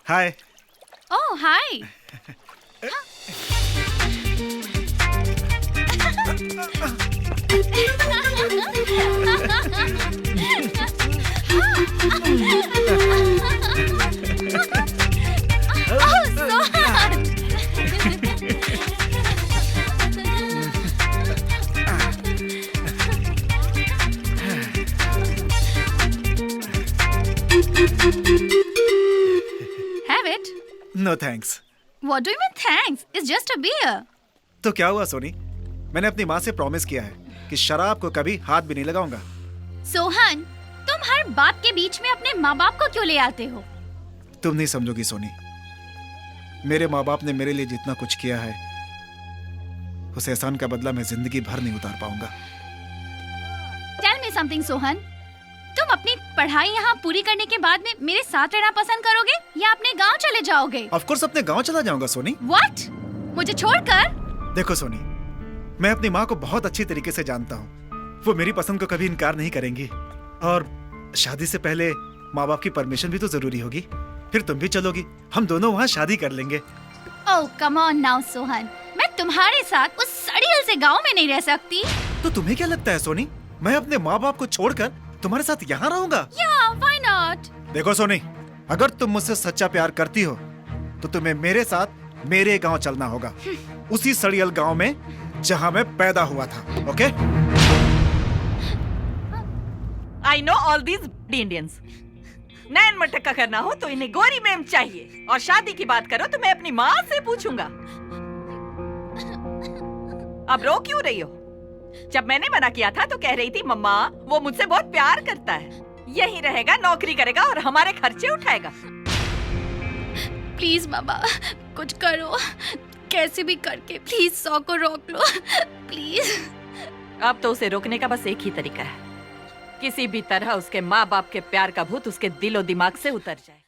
Hi. Oh hi. Have it. No thanks. What do you mean thanks? It's just a beer. तो क्या हुआ सोनी? मैंने अपनी माँ से प्रॉमिस किया है कि शराब को कभी हाथ भी नहीं लगाऊंगा। सोहन, तुम हर बात के बीच में अपने माँ बाप को क्यों ले आते हो? तुम नहीं समझोगी सोनी। मेरे माँ बाप ने मेरे लिए जितना कुछ किया है उस एहसान का बदला मैं जिंदगी भर नहीं उतार पाऊंगा। Tell me something, Sohan. तुम अपनी पढ़ाई यहाँ पूरी करने के बाद में मेरे साथ रहना पसंद करोगे या अपने गांव चले जाओगे? ऑफ कोर्स अपने गांव चला जाऊंगा सोनी। What? मुझे छोड़कर? देखो सोनी, मैं अपनी माँ को बहुत अच्छी तरीके से जानता हूँ। वो मेरी पसंद को कभी इनकार नहीं करेंगी और शादी से पहले माँ बाप की परमिशन भी तो जरूरी होगी। फिर तुम भी चलोगी, हम दोनों वहाँ शादी कर लेंगे। Oh, come on now, Sohan. मैं तुम्हारे साथ उस सड़ियल से गांव में नहीं रह सकती। तो तुम्हें क्या लगता है सोनी, मैं अपने माँ बाप को छोड़कर तुम्हारे साथ यहाँ रहूंगा? Yeah, why not? देखो सोनी, अगर तुम मुझसे सच्चा प्यार करती हो तो तुम्हें मेरे साथ मेरे गांव चलना होगा, उसी सड़ियल गांव में जहां मैं पैदा हुआ था। Okay? I know all these Indians. नैन मटक्का करना हो तो इन्हें गोरी मैम चाहिए और शादी की बात करो तो मैं अपनी माँ से पूछूंगा। अब रो क्यों रही हो? जब मैंने मना किया था तो कह रही थी मम्मा वो मुझसे बहुत प्यार करता है, यही रहेगा, नौकरी करेगा और हमारे खर्चे उठाएगा। प्लीज मामा, कुछ करो, कैसे भी करके प्लीज 100 को रोक लो, प्लीज। अब तो उसे रोकने का बस एक ही तरीका है, किसी भी तरह उसके माँ बाप के प्यार का भूत उसके दिलो दिमाग से उतर जाए।